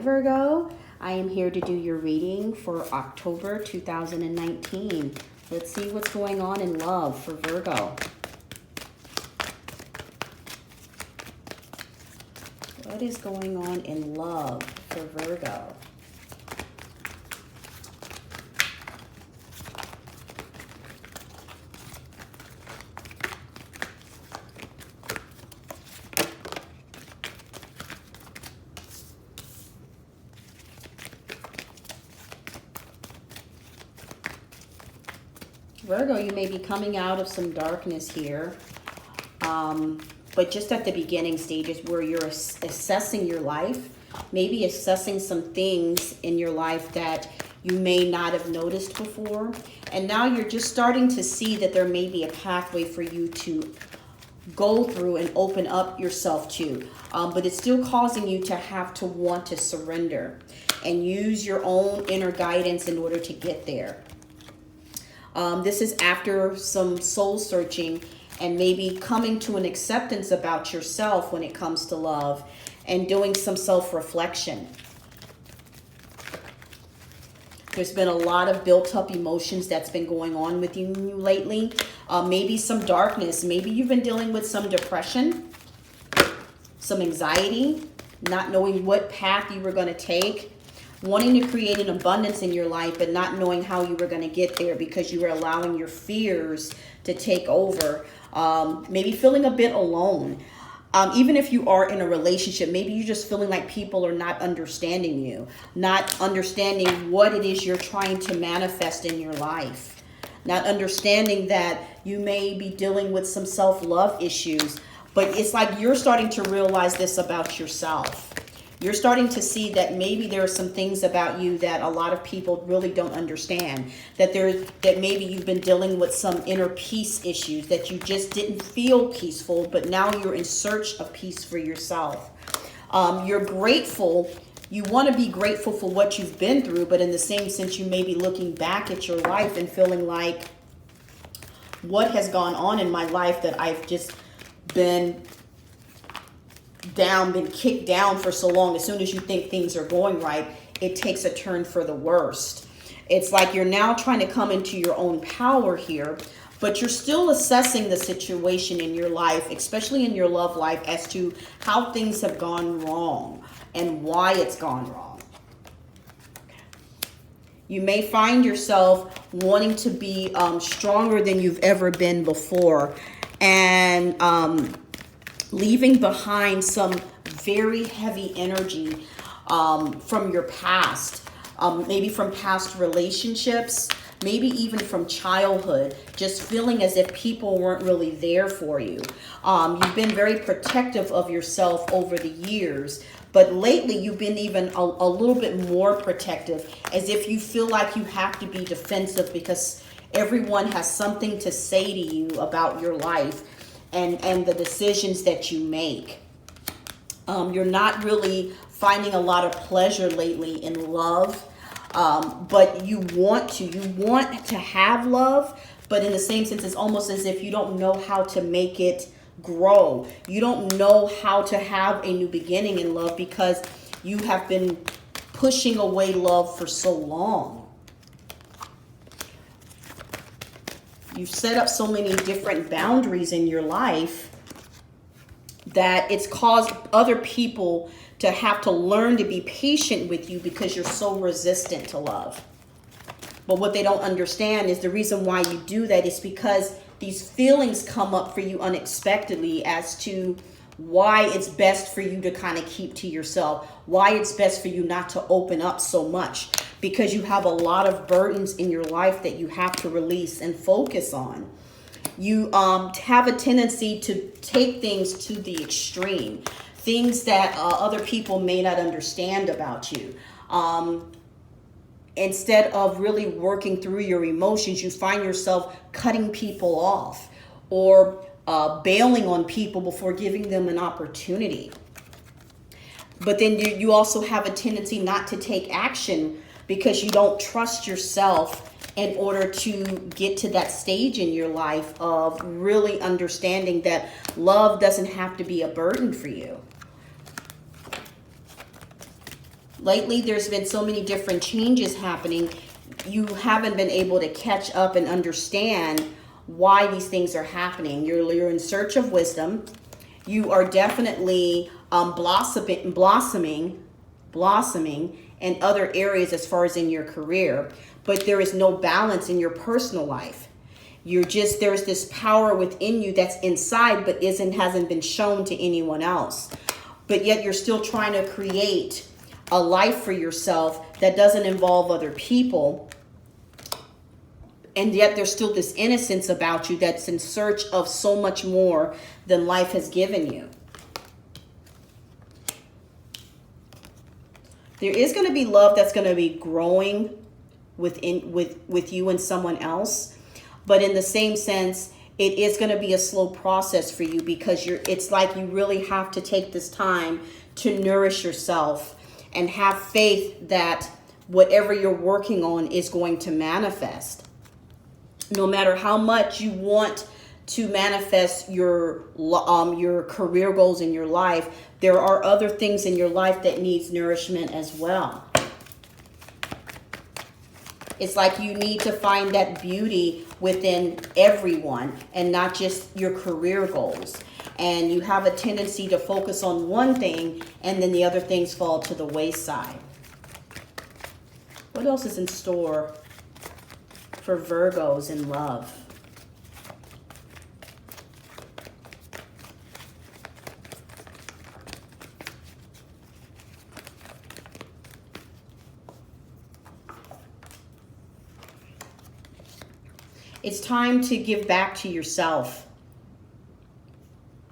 Virgo. I am here to do your reading for October 2019. Let's see what's going on in love for Virgo. What is going on in love for Virgo? Virgo, you may be coming out of some darkness here, but just at the beginning stages where you're assessing your life, maybe assessing some things in your life that you may not have noticed before. And now you're just starting to see that there may be a pathway for you to go through and open up yourself to, but it's still causing you to have to want to surrender and use your own inner guidance in order to get there. This is after some soul searching and maybe coming to an acceptance about yourself when it comes to love and doing some self-reflection. There's been a lot of built-up emotions that's been going on with you lately. Maybe some darkness. Maybe you've been dealing with some depression, some anxiety, not knowing what path you were going to take. Wanting to create an abundance in your life, but not knowing how you were going to get there because you were allowing your fears to take over. Maybe feeling a bit alone. Even if you are in a relationship, maybe you're just feeling like people are not understanding you, not understanding what it is you're trying to manifest in your life, not understanding that you may be dealing with some self-love issues, but it's like you're starting to realize this about yourself. You're starting to see that maybe there are some things about you that a lot of people really don't understand. That maybe you've been dealing with some inner peace issues, that you just didn't feel peaceful, but now you're in search of peace for yourself. You're grateful. You want to be grateful for what you've been through, but in the same sense, you may be looking back at your life and feeling like, what has gone on in my life that I've just been kicked down for so long. As soon as you think things are going right, it takes a turn for the worst. It's like you're now trying to come into your own power here, but you're still assessing the situation in your life, especially in your love life, as to how things have gone wrong and why it's gone wrong. You may find yourself wanting to be stronger than you've ever been before, and leaving behind some very heavy energy from your past, maybe from past relationships, maybe even from childhood, just feeling as if people weren't really there for you. You've been very protective of yourself over the years, but lately you've been even a little bit more protective, as if you feel like you have to be defensive because everyone has something to say to you about your life and the decisions that you make. You're not really finding a lot of pleasure lately in love, but you want to have love, but in the same sense, it's almost as if you don't know how to make it grow. You don't know how to have a new beginning in love because you have been pushing away love for so long. You've set up so many different boundaries in your life that it's caused other people to have to learn to be patient with you because you're so resistant to love. But what they don't understand is the reason why you do that is because these feelings come up for you unexpectedly as to why it's best for you to kind of keep to yourself, why it's best for you not to open up so much, because you have a lot of burdens in your life that you have to release and focus on. You have a tendency to take things to the extreme, things that other people may not understand about you. Instead of really working through your emotions, you find yourself cutting people off or bailing on people before giving them an opportunity. But then you also have a tendency not to take action because you don't trust yourself in order to get to that stage in your life of really understanding that love doesn't have to be a burden for you. Lately, there's been so many different changes happening. You haven't been able to catch up and understand why these things are happening. You're in search of wisdom. You are definitely blossoming in other areas as far as in your career, but there is no balance in your personal life. There's this power within you that's inside, but hasn't been shown to anyone else. But yet you're still trying to create a life for yourself that doesn't involve other people. And yet there's still this innocence about you that's in search of so much more than life has given you. There is going to be love that's going to be growing with you and someone else. But in the same sense, it is going to be a slow process for you, because it's like you really have to take this time to nourish yourself and have faith that whatever you're working on is going to manifest. No matter how much you want to manifest your career goals in your life, there are other things in your life that needs nourishment as well. It's like you need to find that beauty within everyone and not just your career goals. And you have a tendency to focus on one thing and then the other things fall to the wayside. What else is in store for Virgos in love? It's time to give back to yourself.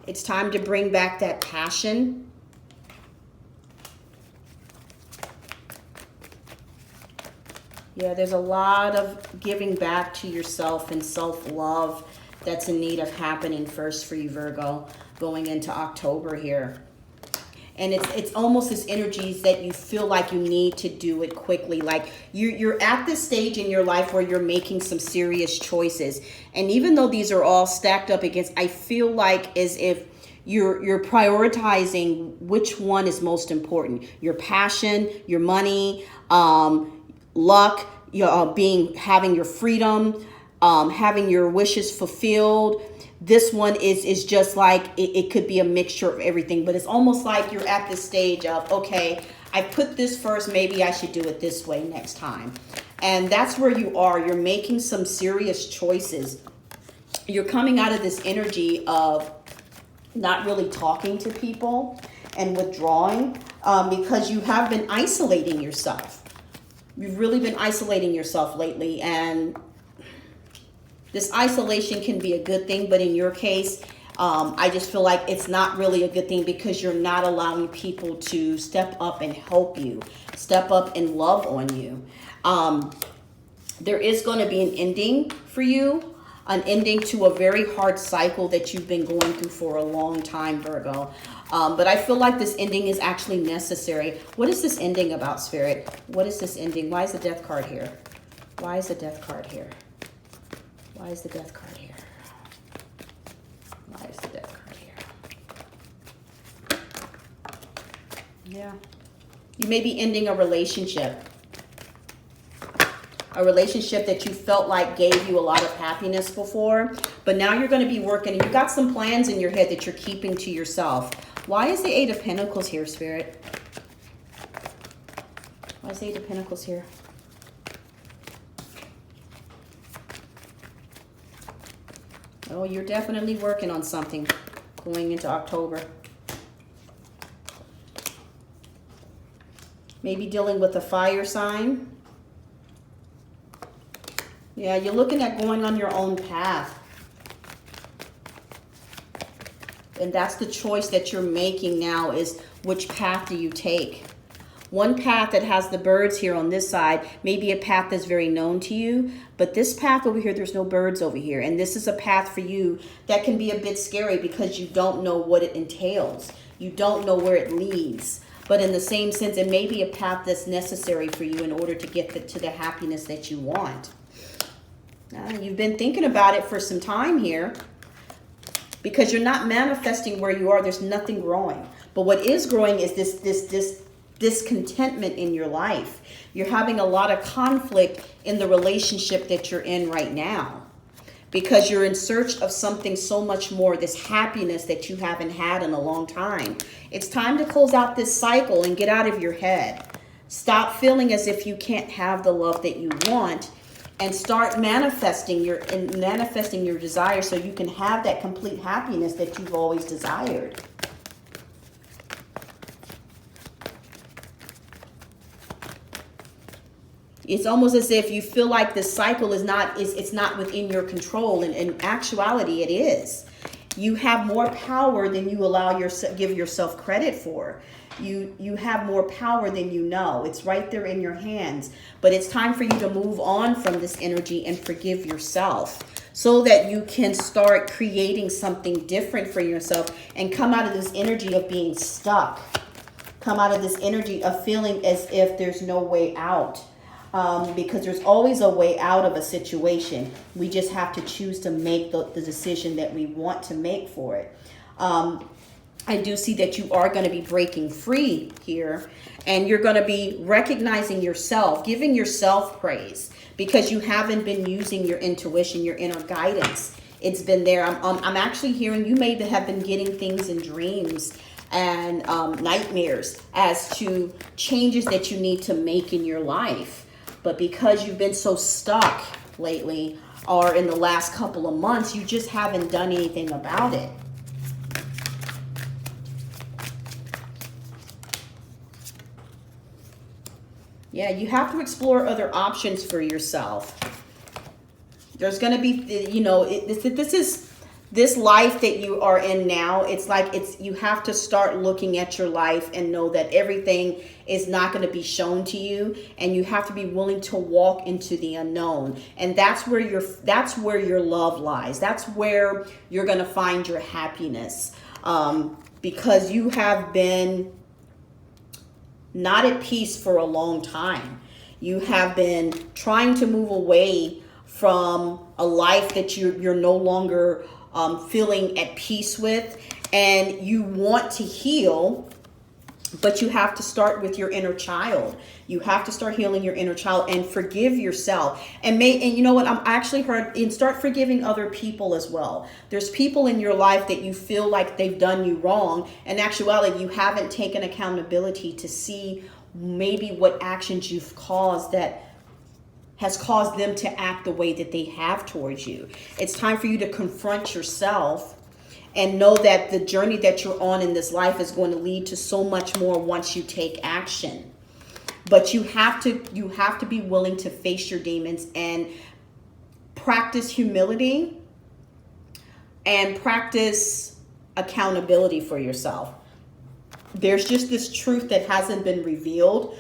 It's time to bring back that passion. Yeah, there's a lot of giving back to yourself and self-love that's in need of happening first for you, Virgo, going into October here. And it's almost this energies that you feel like you need to do it quickly. Like you're at this stage in your life where you're making some serious choices. And even though these are all stacked up against, I feel like as if you're prioritizing which one is most important. Your passion, your money, luck, having your freedom, having your wishes fulfilled. This one is just like, it could be a mixture of everything, but it's almost like you're at this stage of, okay, I put this first, maybe I should do it this way next time. And that's where you are. You're making some serious choices. You're coming out of this energy of not really talking to people and withdrawing because you have been isolating yourself. You've really been isolating yourself lately, and this isolation can be a good thing, but in your case, I just feel like it's not really a good thing because you're not allowing people to step up and help you, step up and love on you. There is going to be an ending for you, an ending to a very hard cycle that you've been going through for a long time, Virgo. But I feel like this ending is actually necessary. What is this ending about, Spirit? What is this ending? Why is the Death card here? Why is the Death card here? Why is the Death card here? Why is the Death card here? Yeah. You may be ending a relationship. A relationship that you felt like gave you a lot of happiness before. But now you're going to be working. You've got some plans in your head that you're keeping to yourself. Why is the Eight of Pentacles here, Spirit? Why is the Eight of Pentacles here? Oh, you're definitely working on something going into October. Maybe dealing with a fire sign. Yeah, you're looking at going on your own path. And that's the choice that you're making now, is which path do you take? One path that has the birds here on this side may be a path that's very known to you, but this path over here, there's no birds over here. And this is a path for you that can be a bit scary because you don't know what it entails. You don't know where it leads. But in the same sense, it may be a path that's necessary for you in order to get to the happiness that you want. You've been thinking about it for some time here because you're not manifesting where you are. There's nothing growing. But what is growing is this discontentment in your life. You're having a lot of conflict in the relationship that you're in right now, because you're in search of something so much more, this happiness that you haven't had in a long time. It's time to close out this cycle and get out of your head. Stop feeling as if you can't have the love that you want, and start manifesting your desire so you can have that complete happiness that you've always desired. It's almost as if you feel like this cycle is not within your control, and in actuality it is. You have more power than you give yourself credit for. You have more power than you know. It's right there in your hands. But it's time for you to move on from this energy and forgive yourself, so that you can start creating something different for yourself and come out of this energy of being stuck. Come out of this energy of feeling as if there's no way out. Because there's always a way out of a situation. We just have to choose to make the decision that we want to make for it. I do see that you are going to be breaking free here, and you're going to be recognizing yourself, giving yourself praise, because you haven't been using your intuition, your inner guidance. It's been there. I'm actually hearing you may have been getting things in dreams and nightmares as to changes that you need to make in your life. But because you've been so stuck lately, or in the last couple of months, you just haven't done anything about it. Yeah, you have to explore other options for yourself. There's going to be, you know, this life that you are in now. It's like you have to start looking at your life and know that everything is not going to be shown to you, and you have to be willing to walk into the unknown. And that's where your love lies. That's where you're going to find your happiness, because you have been not at peace for a long time. You have been trying to move away from a life that you're no longer feeling at peace with, and you want to heal, but you have to start with your inner child. You have to start healing your inner child and forgive yourself. And you know what? I'm actually heard, and start forgiving other people as well. There's people in your life that you feel like they've done you wrong. In actuality, you haven't taken accountability to see maybe what actions you've caused that has caused them to act the way that they have towards you. It's time for you to confront yourself and know that the journey that you're on in this life is going to lead to so much more once you take action. But you have to be willing to face your demons and practice humility and practice accountability for yourself. There's just this truth that hasn't been revealed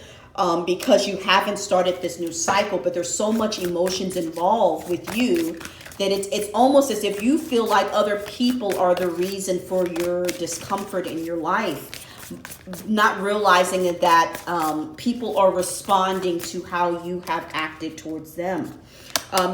because you haven't started this new cycle, but there's so much emotions involved with you that it's almost as if you feel like other people are the reason for your discomfort in your life, not realizing that people are responding to how you have acted towards them.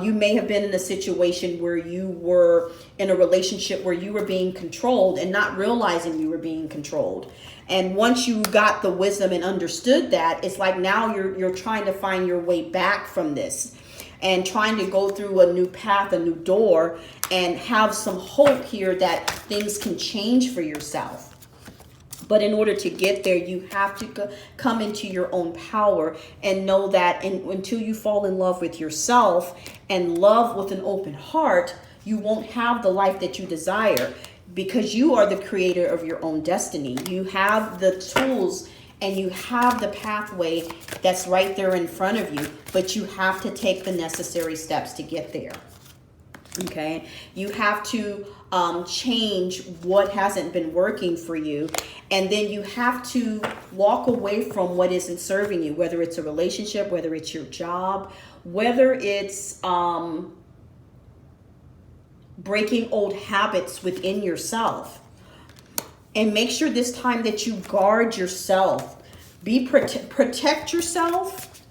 You may have been in a situation where you were in a relationship where you were being controlled and not realizing you were being controlled. And once you got the wisdom and understood that, it's like now you're trying to find your way back from this and trying to go through a new path, a new door, and have some hope here that things can change for yourself. But in order to get there, you have to come into your own power and know that until you fall in love with yourself and love with an open heart, you won't have the life that you desire, because you are the creator of your own destiny. You have the tools and you have the pathway that's right there in front of you, but you have to take the necessary steps to get there. Okay, you have to change what hasn't been working for you, and then you have to walk away from what isn't serving you, whether it's a relationship, whether it's your job, whether it's breaking old habits within yourself. And make sure this time that you guard yourself. Protect yourself,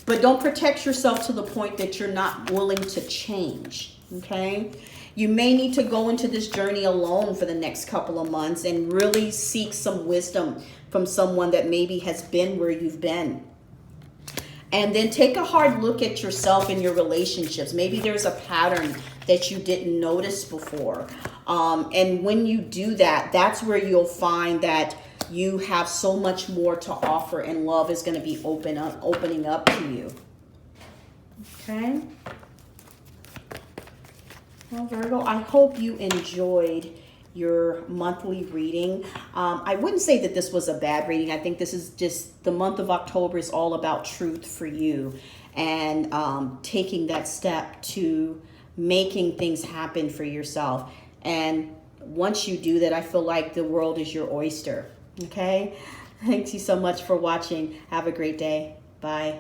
but don't protect yourself to the point that you're not willing to change. Okay, You may need to go into this journey alone for the next couple of months and really seek some wisdom from someone that maybe has been where you've been. And then take a hard look at yourself and your relationships. Maybe there's a pattern that you didn't notice before. And when you do that, that's where you'll find that you have so much more to offer, and love is going to be opening up to you. Okay. Well, Virgo, I hope you enjoyed your monthly reading. I wouldn't say that this was a bad reading. I think this is just, the month of October is all about truth for you, and taking that step to making things happen for yourself. And once you do that, I feel like the world is your oyster. Okay? Thanks you so much for watching. Have a great day. Bye.